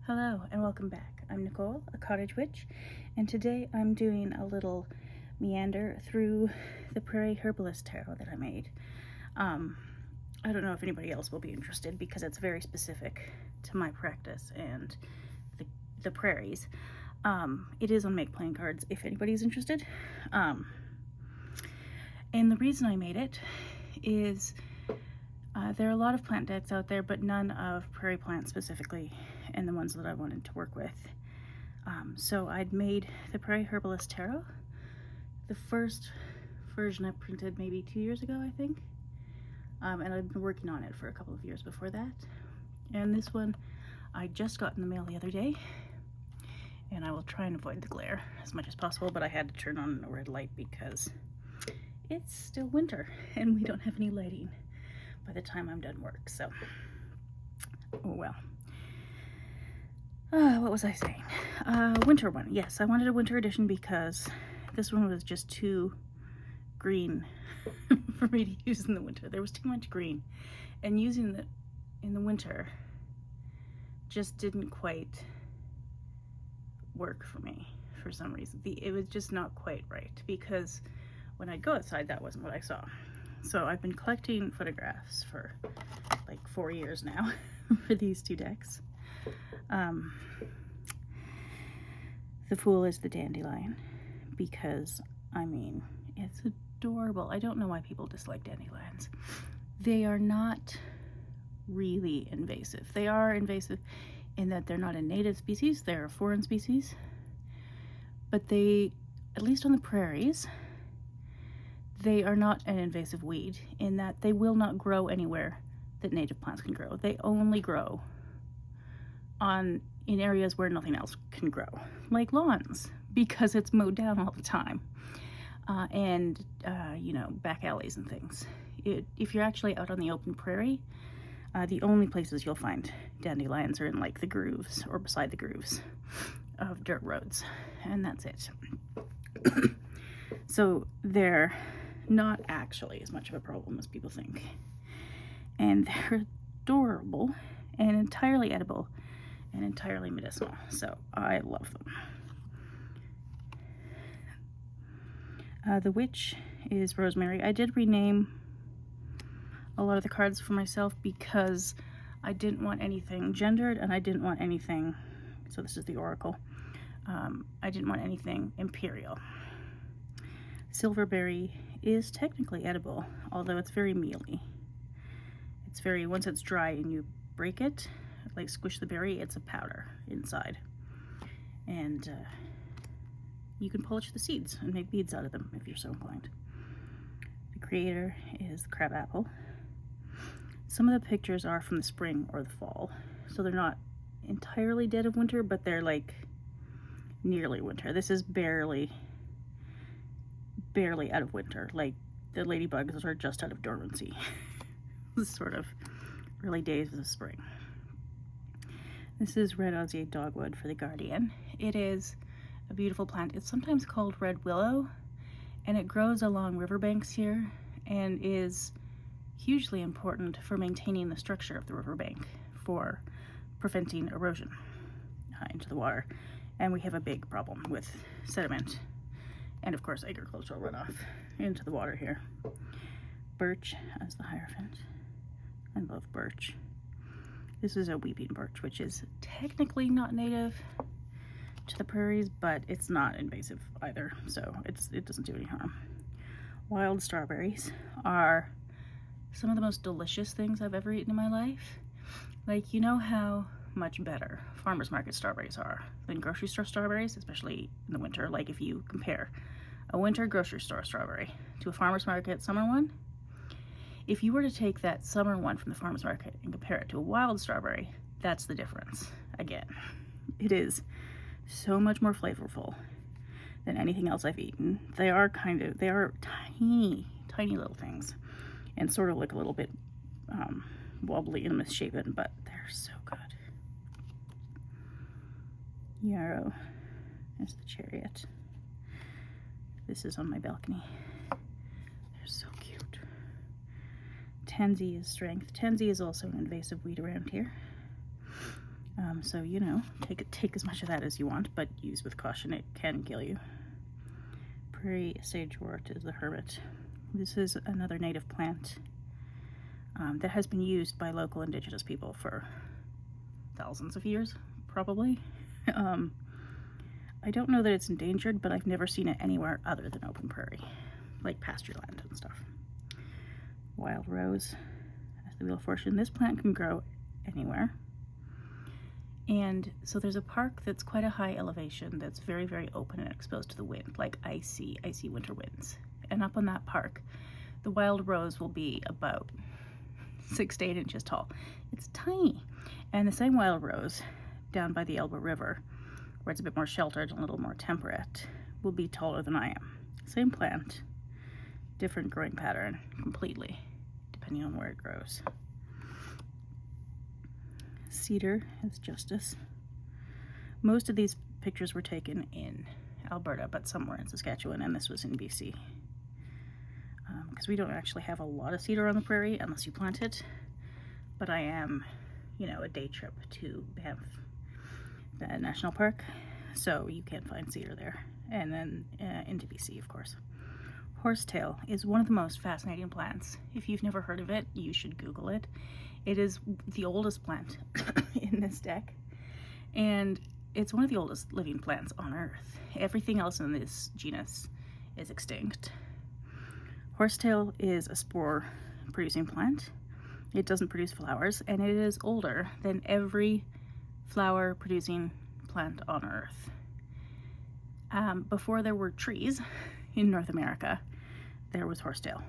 Hello and welcome back. I'm Nicole, a cottage witch, and today I'm doing a little meander through the Prairie Herbalist tarot that I made. I don't know if anybody else will be interested because it's very specific to my practice and the prairies. It is on Make Playing Cards if anybody's interested. And the reason I made it is there are a lot of plant decks out there, but none of prairie plants specifically, and the ones that I wanted to work with. So I'd made the Prairie Herbalist Tarot. The first version I printed maybe 2 years ago, I think. And I've been working on it for a couple of years before that. And this one I just got in the mail the other day. And I will try and avoid the glare as much as possible, but I had to turn on a red light because it's still winter and we don't have any lighting by the time I'm done work, so oh well. What was I saying? Winter one. Yes, I wanted a winter edition because this one was just too green for me to use in the winter. There was too much green, and using it in the winter just didn't quite work for me for some reason. It was just not quite right, because when I'd go outside, that wasn't what I saw. So I've been collecting photographs for like 4 years now for these two decks. The Fool is the dandelion because, I mean, it's adorable. I don't know why people dislike dandelions. They are not really invasive. They are invasive in that they're not a native species, they're a foreign species. But they, at least on the prairies, they are not an invasive weed in that they will not grow anywhere that native plants can grow. They only grow in areas where nothing else can grow, like lawns, because it's mowed down all the time, and you know, back alleys and things. If you're actually out on the open prairie, the only places you'll find dandelions are in like the grooves or beside the grooves of dirt roads, and that's it. So they're not actually as much of a problem as people think, and they're adorable and entirely edible and entirely medicinal, so I love them. The witch is Rosemary. I did rename a lot of the cards for myself because I didn't want anything gendered, and I didn't want anything, so this is the oracle, I didn't want anything imperial. Silverberry is technically edible, although it's very mealy. It's very, once it's dry and you break it, like squish the berry, it's a powder inside. And you can polish the seeds and make beads out of them if you're so inclined. The creator is the crabapple. Some of the pictures are from the spring or the fall, so they're not entirely dead of winter, but they're like nearly winter. This is barely out of winter. Like the ladybugs are just out of dormancy. This sort of early days of the spring. This is red osier dogwood for the guardian. It is a beautiful plant. It's sometimes called red willow, and it grows along riverbanks here and is hugely important for maintaining the structure of the riverbank, for preventing erosion into the water. And we have a big problem with sediment and of course agricultural runoff into the water here. Birch as the hierophant. I love birch. This is a weeping birch, which is technically not native to the prairies, but it's not invasive either, so it doesn't do any harm. Wild strawberries are some of the most delicious things I've ever eaten in my life. Like, you know how much better farmers market strawberries are than grocery store strawberries, especially in the winter. Like if you compare a winter grocery store strawberry to a farmers market summer one, if you were to take that summer one from the farmers market and compare it to a wild strawberry, that's the difference. Again, it is so much more flavorful than anything else I've eaten. They are tiny little things and sort of look a little bit wobbly and misshapen, but they're so good. Yarrow is the chariot. This is on my balcony. They're so cute. Tansy is strength. Tansy is also an invasive weed around here. So, you know, take as much of that as you want, but use with caution. It can kill you. Prairie sagewort is the hermit. This is another native plant that has been used by local indigenous people for thousands of years, probably. I don't know that it's endangered, but I've never seen it anywhere other than open prairie, like pasture land and stuff. Wild rose, as the Wheel of Fortune. This plant can grow anywhere. And so there's a park that's quite a high elevation that's very, very open and exposed to the wind, like icy winter winds. And up on that park, the wild rose will be about 6 to 8 inches tall. It's tiny. And the same wild rose down by the Elbe River, where it's a bit more sheltered and a little more temperate, will be taller than I am. Same plant, different growing pattern completely, depending on where it grows. Cedar is Justice. Most of these pictures were taken in Alberta, but some were in Saskatchewan, and this was in BC. Because we don't actually have a lot of cedar on the prairie unless you plant it. But I am, you know, a day trip to Banff National Park, so you can find cedar there. And then into BC, of course. Horsetail is one of the most fascinating plants. If you've never heard of it, you should Google it. It is the oldest plant in this deck, and it's one of the oldest living plants on Earth. Everything else in this genus is extinct. Horsetail is a spore-producing plant. It doesn't produce flowers, and it is older than every flower-producing plant on Earth. Before there were trees in North America, there was horsetail.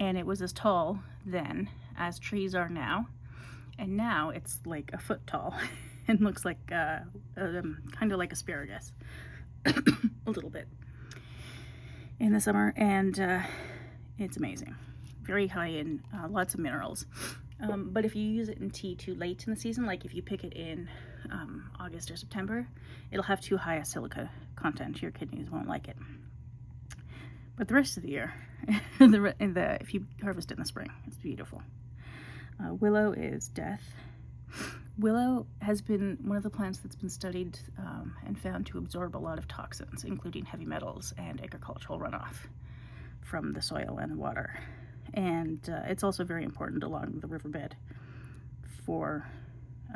And it was as tall then as trees are now. And now it's like a foot tall and looks like kind of like asparagus a little bit in the summer. And it's amazing. Very high in lots of minerals. But if you use it in tea too late in the season, like if you pick it in August or September, it'll have too high a silica content. Your kidneys won't like it. But the rest of the year, if you harvest it in the spring, it's beautiful. Willow is Death. Willow has been one of the plants that's been studied and found to absorb a lot of toxins, including heavy metals and agricultural runoff from the soil and the water. And it's also very important along the riverbed for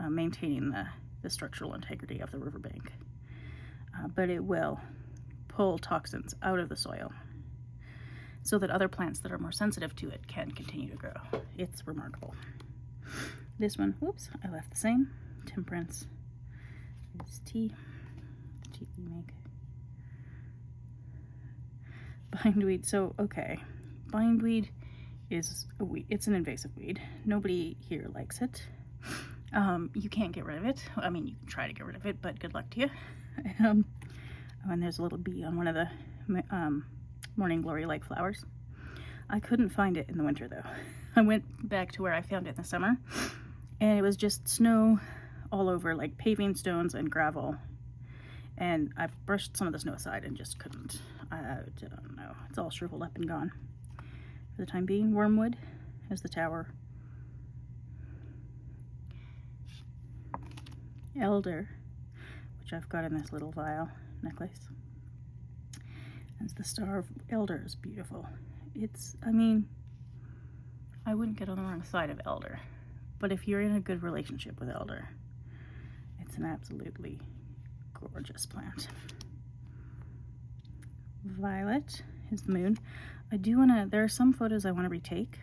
maintaining the structural integrity of the riverbank. But it will pull toxins out of the soil so that other plants that are more sensitive to it can continue to grow. It's remarkable. This one, whoops, I left the same. Temperance is tea we make. Bindweed, so okay. Bindweed is a weed. It's an invasive weed. Nobody here likes it. You can't get rid of it. I mean, you can try to get rid of it, but good luck to you. And there's a little bee on one of the morning glory-like flowers. I couldn't find it in the winter, though. I went back to where I found it in the summer, and it was just snow all over, like paving stones and gravel. And I brushed some of the snow aside and just couldn't. I don't know. It's all shriveled up and gone. For the time being, wormwood is the tower. Elder, which I've got in this little vial necklace. As the star of elder is beautiful. It's, I mean, I wouldn't get on the wrong side of elder, but if you're in a good relationship with elder, it's an absolutely gorgeous plant. Violet is the moon. I do want to, there are some photos I want to retake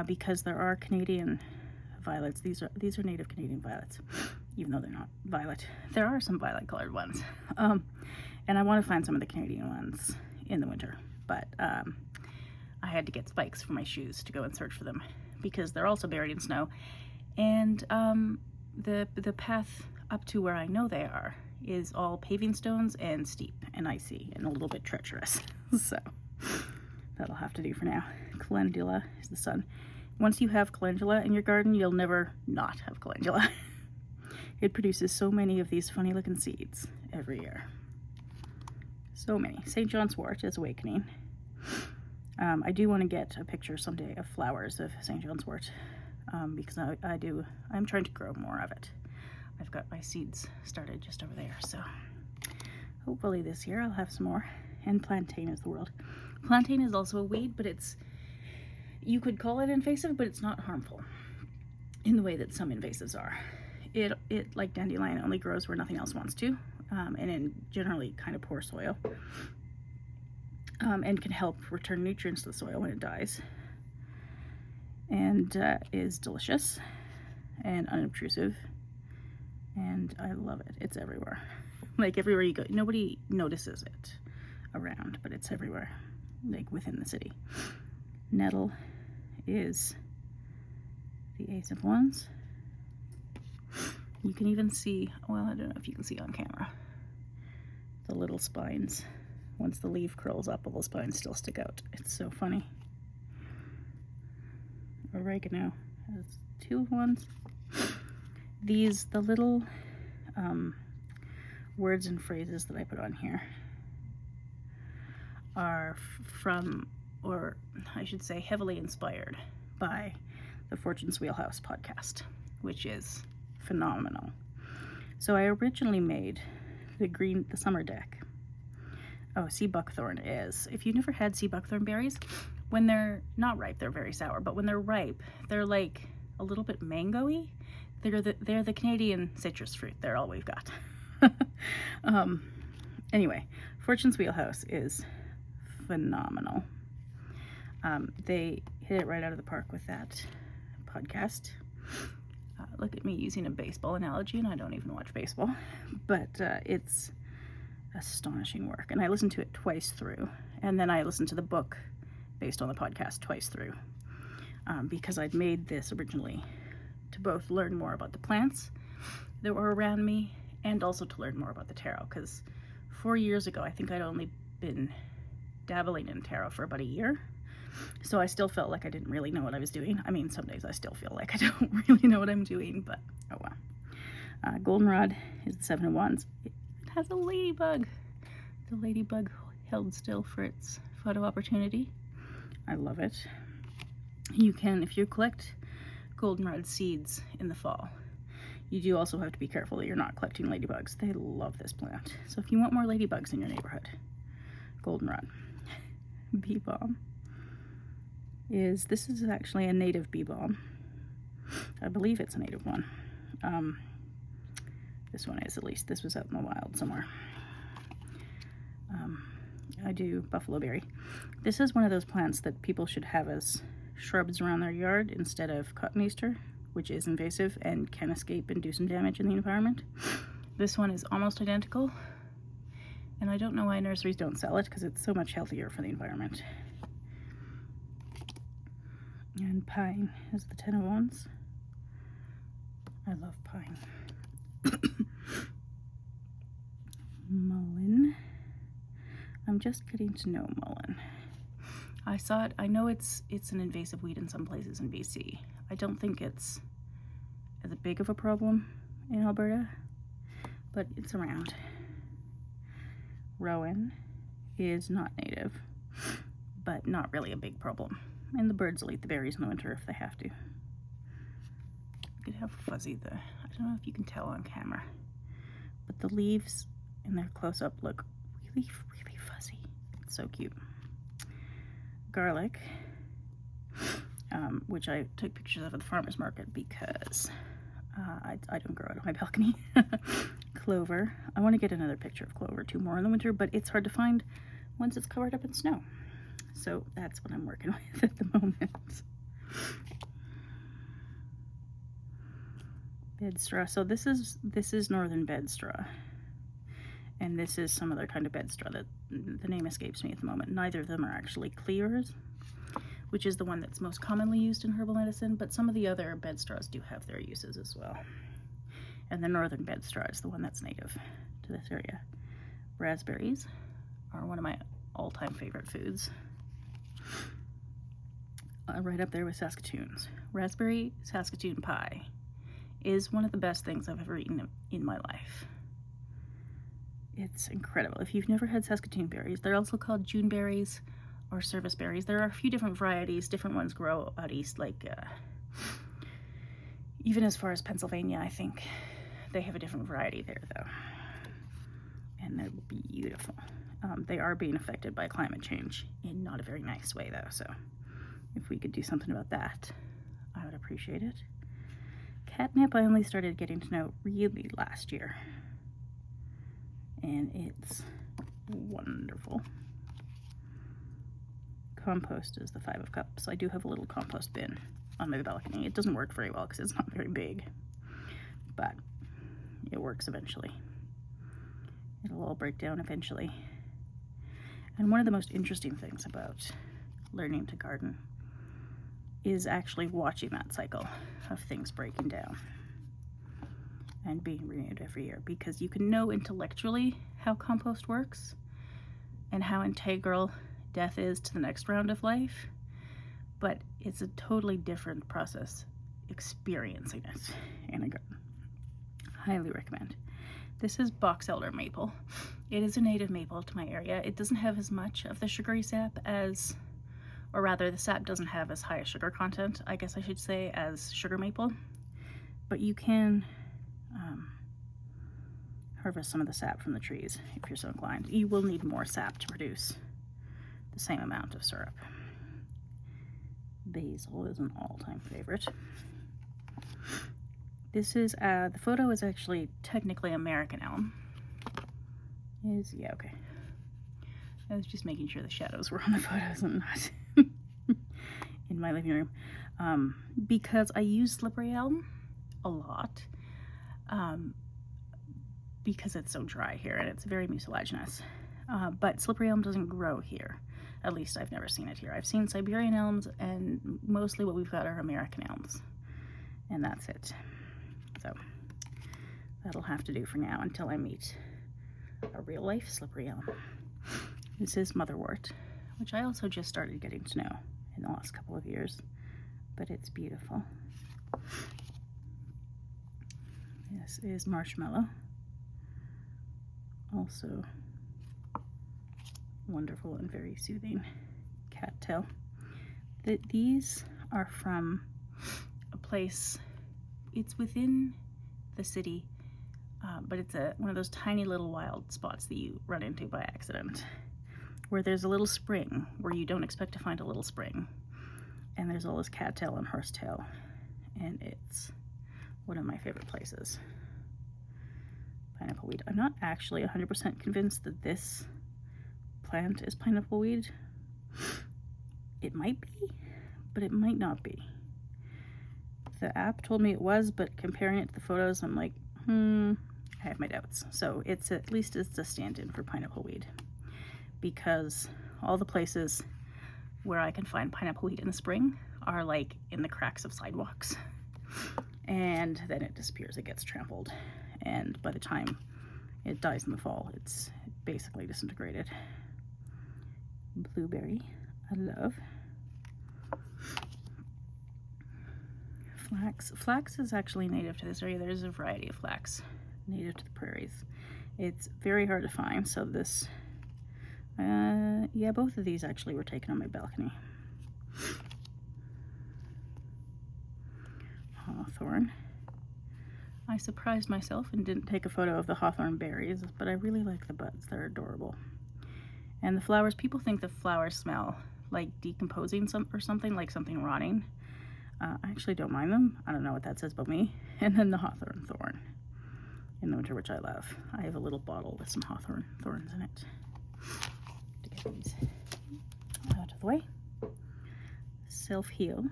because there are Canadian violets. These are native Canadian violets, even though they're not violet. There are some violet colored ones. And I want to find some of the Canadian ones in the winter, but I had to get spikes for my shoes to go and search for them because they're also buried in snow. And the path up to where I know they are is all paving stones and steep and icy and a little bit treacherous. So that'll have to do for now. Calendula is the sun. Once you have calendula in your garden, you'll never not have calendula. It produces so many of these funny looking seeds every year. So many. St. John's wort is awakening. I do want to get a picture someday of flowers of St. John's wort. because I'm trying to grow more of it. I've got my seeds started just over there, so hopefully this year I'll have some more. And plantain is the world. Plantain is also a weed, but you could call it invasive, but it's not harmful in the way that some invasives are. It like dandelion, only grows where nothing else wants to, and in generally kind of poor soil, and can help return nutrients to the soil when it dies, and is delicious and unobtrusive, and I love it. It's everywhere. Like everywhere you go, nobody notices it around, but it's everywhere, like within the city. Nettle is the Ace of Wands. You can even see, well, I don't know if you can see on camera, the little spines. Once the leaf curls up, all the spines still stick out. It's so funny. Oregano has 2 of Wands. The little words and phrases that I put on here are from, or I should say heavily inspired by the Fortune's Wheelhouse podcast, which is phenomenal. So I originally made the summer deck. Oh, sea buckthorn is, if you've never had sea buckthorn berries, when they're not ripe, they're very sour, but when they're ripe, they're like a little bit mango-y. They're the Canadian citrus fruit. They're all we've got. Anyway, Fortune's Wheelhouse is phenomenal. They hit it right out of the park with that podcast. Look at me using a baseball analogy, and I don't even watch baseball, but it's astonishing work. And I listened to it twice through, and then I listened to the book based on the podcast twice through, because I'd made this originally to both learn more about the plants that were around me and also to learn more about the tarot, because 4 years ago I think I'd only been dabbling in tarot for about a year, so I still felt like I didn't really know what I was doing. I mean, some days I still feel like I don't really know what I'm doing, but oh well. Goldenrod is the 7 of Wands. It has a ladybug. The ladybug held still for its photo opportunity. I love it. You can, if you collect goldenrod seeds in the fall, you do also have to be careful that you're not collecting ladybugs. They love this plant. So if you want more ladybugs in your neighborhood, goldenrod. Bee balm this is actually a native bee balm. I believe it's a native one. This one is, at least. This was out in the wild somewhere. I do buffalo berry. This is one of those plants that people should have as shrubs around their yard instead of cotton Easter, which is invasive and can escape and do some damage in the environment. This one is almost identical, and I don't know why nurseries don't sell it, because it's so much healthier for the environment. And pine is the 10 of Wands. I love pine. Mullein. I'm just getting to know mullein. I saw it. I know it's an invasive weed in some places in BC. I don't think it's as big of a problem in Alberta, but it's around. Rowan is not native, but not really a big problem. And the birds will eat the berries in the winter if they have to. Look at how fuzzy I don't know if you can tell on camera, but the leaves in their close-up look really, really fuzzy. It's so cute. Garlic, which I took pictures of at the farmer's market because I don't grow it on my balcony. Clover. I want to get another picture of clover too, more in the winter, but it's hard to find once it's covered up in snow. So that's what I'm working with at the moment. Bedstraw. So this is northern bedstraw, and this is some other kind of bedstraw that the name escapes me at the moment. Neither of them are actually clears, which is the one that's most commonly used in herbal medicine, but some of the other bedstraws do have their uses as well. And the northern bedstraw is the one that's native to this area. Raspberries are one of my all-time favorite foods. Right up there with Saskatoons. Raspberry Saskatoon pie is one of the best things I've ever eaten in my life. It's incredible. If you've never had Saskatoon berries, they're also called June berries or service berries. There are a few different varieties. Different ones grow out east, like Even as far as Pennsylvania, I think they have a different variety there, though. And they're beautiful. They are being affected by climate change in not a very nice way, though. So if we could do something about that, I would appreciate it. Catnip, I only started getting to know really last year. And it's wonderful. Compost is the 5 of Cups. I do have a little compost bin on my balcony. It doesn't work very well because it's not very big, but it works eventually. It'll all break down eventually. And one of the most interesting things about learning to garden is actually watching that cycle of things breaking down and being renewed every year, because you can know intellectually how compost works and how integral death is to the next round of life, but it's a totally different process experiencing it in a garden. Highly recommend. This is box elder maple. It is a native maple to my area. It doesn't have as much of the sugary sap as, or rather the sap doesn't have as high a sugar content, I guess I should say, as sugar maple, but you can harvest some of the sap from the trees if you're so inclined. You will need more sap to produce the same amount of syrup. Basil is an all-time favorite. This is, the photo is actually technically American elm. Yeah, okay. I was just making sure the shadows were on the photos and not in my living room. Because I use slippery elm a lot, because it's so dry here and it's very mucilaginous. But slippery elm doesn't grow here. At least I've never seen it here. I've seen Siberian elms, and mostly what we've got are American elms. And that's it. So that'll have to do for now until I meet a real life slippery elm. This is motherwort, which I also just started getting to know in the last couple of years, but it's beautiful. This is marshmallow. Also wonderful and very soothing cattail. These are from a place, it's within the city, but it's one of those tiny little wild spots that you run into by accident, where there's a little spring where you don't expect to find a little spring, and there's all this cattail and horsetail, and it's one of my favorite places. Pineapple weed. I'm not actually 100% convinced that this plant is pineapple weed. It might be, but it might not be. The app told me it was, but comparing it to the photos, I'm like, I have my doubts. So it's at least it's a stand-in for pineapple weed, because all the places where I can find pineapple weed in the spring are like in the cracks of sidewalks, and then it disappears. It gets trampled, and by the time it dies in the fall, it's basically disintegrated. Blueberry, I love. Flax. Flax is actually native to this area. There's a variety of flax native to the prairies. It's very hard to find, so this, yeah, both of these actually were taken on my balcony. Hawthorn. I surprised myself and didn't take a photo of the hawthorn berries, but I really like the buds. They're adorable. And the flowers, people think the flowers smell like decomposing or something, like something rotting. I actually don't mind them. I don't know what that says about me. And then the hawthorn thorn in the winter, which I love. I have a little bottle with some hawthorn thorns in it. To get these out of the way. Self-heal,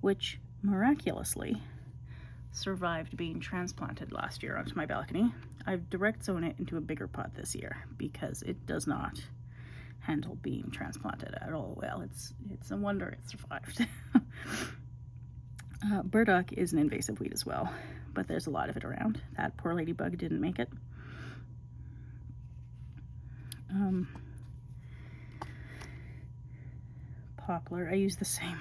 which miraculously survived being transplanted last year onto my balcony. I've direct sown it into a bigger pot this year because it does not handle being transplanted at all well. It's a wonder it survived. Burdock is an invasive weed as well, but there's a lot of it around. That poor ladybug didn't make it. Poplar, I use the same.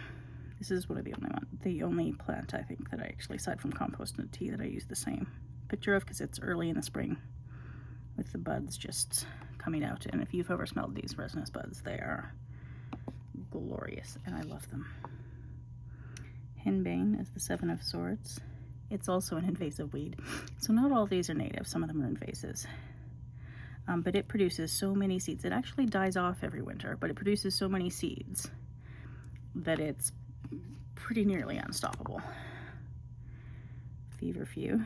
This is one of the only plant I think that I actually, aside from compost and tea, that I use the same picture of, because it's early in the spring with the buds just coming out. And if you've ever smelled these resinous buds, they are glorious and I love them. Henbane is the Seven of Swords. It's also an invasive weed. So not all of these are native, some of them are invasives. But it produces so many seeds. It actually dies off every winter, but it produces so many seeds that it's pretty nearly unstoppable. Feverfew.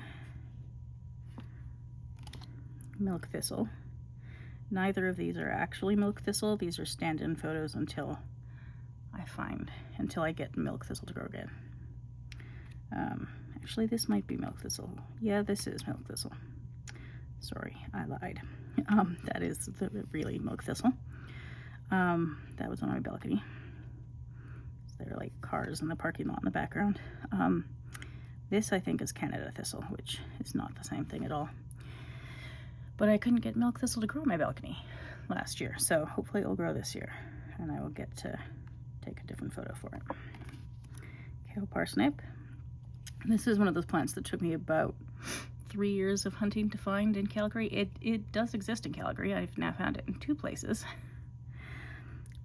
Milk thistle. Neither of these are actually milk thistle. These are stand-in photos until I get milk thistle to grow again. Actually, this might be milk thistle. Yeah, this is milk thistle. Sorry, I lied. That is the really milk thistle. That was on my balcony. There are like cars in the parking lot in the background. This I think is Canada thistle, which is not the same thing at all. But I couldn't get milk thistle to grow on my balcony last year, so hopefully it will grow this year, and I will get to take a different photo for it. Kale parsnip. This is one of those plants that took me about 3 years of hunting to find in Calgary. It does exist in Calgary. I've now found it in 2 places,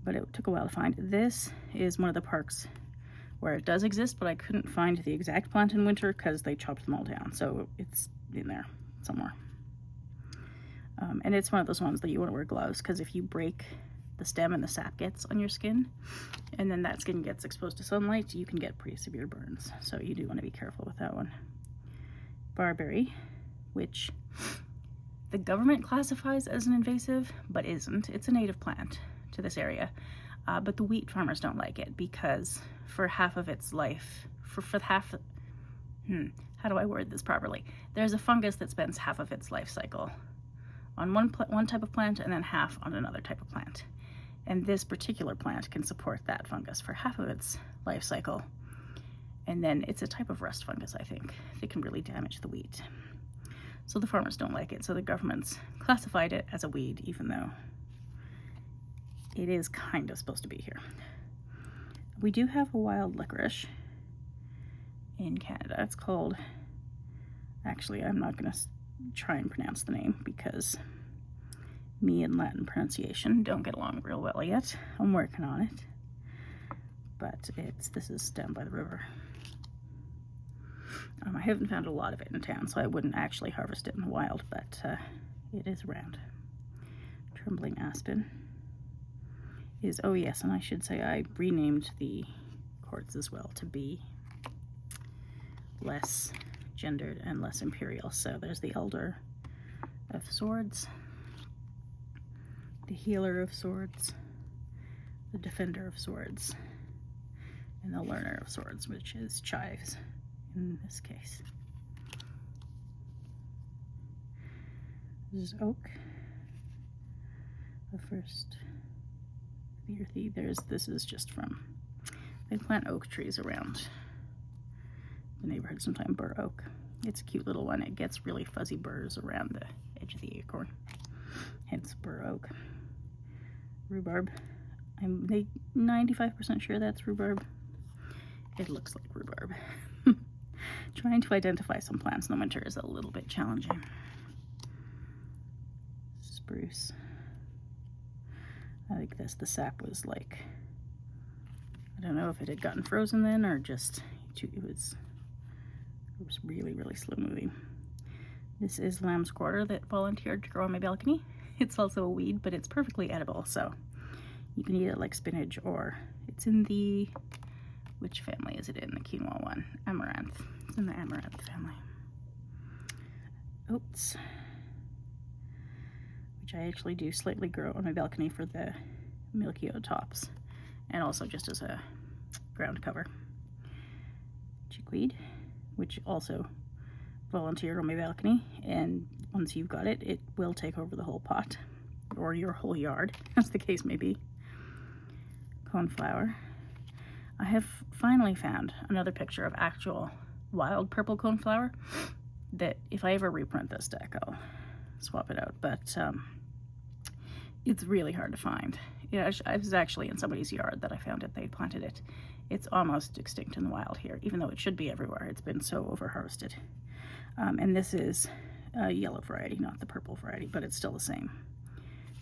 but it took a while to find. This is one of the parks where it does exist, but I couldn't find the exact plant in winter because they chopped them all down, so it's in there somewhere. And it's one of those ones that you want to wear gloves, because if you break the stem and the sap gets on your skin, and then that skin gets exposed to sunlight, you can get pretty severe burns. So you do want to be careful with that one. Barberry, which the government classifies as an invasive, but isn't. It's a native plant to this area. But the wheat farmers don't like it because for half of its life, how do I word this properly? There's a fungus that spends half of its life cycle on one type of plant and then half on another type of plant. And this particular plant can support that fungus for half of its life cycle. And then it's a type of rust fungus, I think, that can really damage the wheat. So the farmers don't like it, so the government's classified it as a weed, even though it is kind of supposed to be here. We do have a wild licorice in Canada. It's called, actually, I'm not going to try and pronounce the name because me and Latin pronunciation don't get along real well yet. I'm working on it. But this is down by the river. I haven't found a lot of it in town, so I wouldn't actually harvest it in the wild, but it is around. Trembling aspen is, oh yes, and I should say I renamed the quartz as well to be less gendered and less imperial. So there's the Elder of Swords, the Healer of Swords, the Defender of Swords, and the Learner of Swords, which is chives in this case. This is oak, the first, the earthy. This is just from, they plant oak trees around the neighborhood sometime. Bur oak. It's a cute little one. It gets really fuzzy burrs around the edge of the acorn, hence bur oak. Rhubarb. I'm 95% sure that's rhubarb. It looks like rhubarb. Trying to identify some plants in the winter is a little bit challenging. Spruce. I like this. The sap was like, I don't know if it had gotten frozen then or just it was really, really slow moving. This is lamb's quarter that volunteered to grow on my balcony. It's also a weed, but it's perfectly edible, so you can eat it like spinach, or it's in the, which family is it in? The quinoa one. Amaranth. It's in the amaranth family. Oats, which I actually do slightly grow on my balcony for the milky oat tops, and also just as a ground cover. Chickweed, which also volunteered on my balcony, and once you've got it, it will take over the whole pot, or your whole yard, as the case may be. Coneflower. I have finally found another picture of actual wild purple coneflower that if I ever reprint this deck, I'll swap it out, but it's really hard to find. Yeah, I was actually in somebody's yard that I found it. They planted it. It's almost extinct in the wild here, even though it should be everywhere. It's been so over-harvested. And this is a yellow variety, not the purple variety, but it's still the same.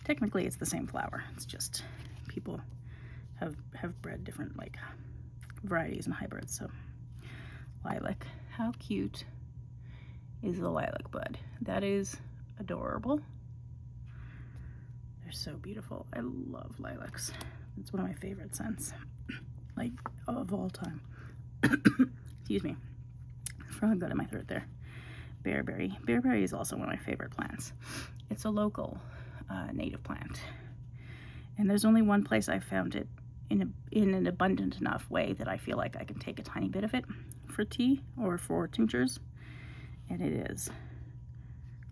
Technically, it's the same flower. It's just people have bred different like varieties and hybrids. So lilac. How cute is the lilac bud? That is adorable. They're so beautiful. I love lilacs. It's one of my favorite scents, like, of all time. Excuse me. Frog got in my throat there. Bearberry. Bearberry is also one of my favorite plants. It's a local native plant. And there's only one place I've found it in an abundant enough way that I feel like I can take a tiny bit of it for tea or for tinctures. And it is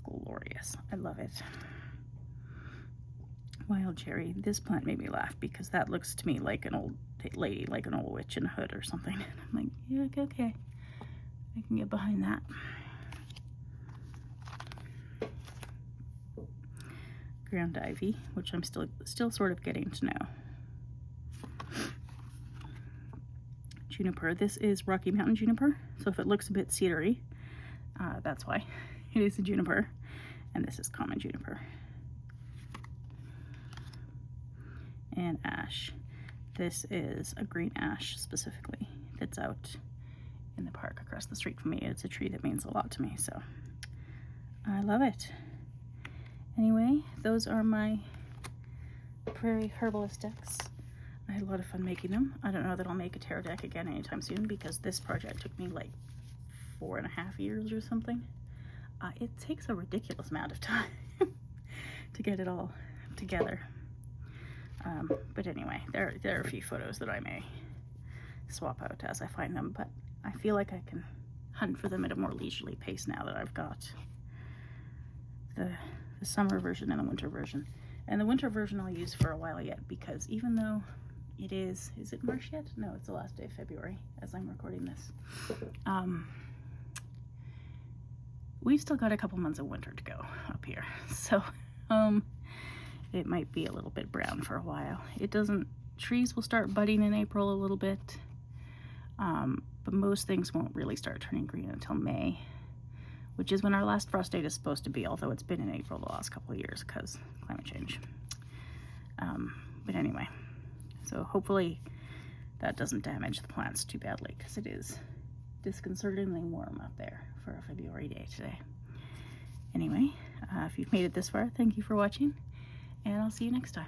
glorious. I love it. Wild cherry. This plant made me laugh because that looks to me like an old lady, like an old witch in a hood or something. I'm like, yeah, okay. I can get behind that. Ground ivy, which I'm still sort of getting to know. Juniper. This is Rocky Mountain juniper. So if it looks a bit cedary, that's why. It is a juniper. And this is common juniper. And ash. This is a green ash specifically that's out in the park across the street from me. It's a tree that means a lot to me, so I love it. Anyway, those are my Prairie Herbalist decks. I had a lot of fun making them. I don't know that I'll make a tarot deck again anytime soon because this project took me like 4.5 years or something. It takes a ridiculous amount of time to get it all together. But anyway, there are a few photos that I may swap out as I find them, but I feel like I can hunt for them at a more leisurely pace now that I've got the summer version and the winter version. And the winter version I'll use for a while yet, because even though it is it March yet? No, it's the last day of February as I'm recording this. We've still got a couple months of winter to go up here. So, it might be a little bit brown for a while. Trees will start budding in April a little bit, but most things won't really start turning green until May, which is when our last frost date is supposed to be, although it's been in April the last couple of years because climate change. But anyway, so hopefully that doesn't damage the plants too badly because it is disconcertingly warm up there for a February day today. Anyway, if you've made it this far, thank you for watching. And I'll see you next time.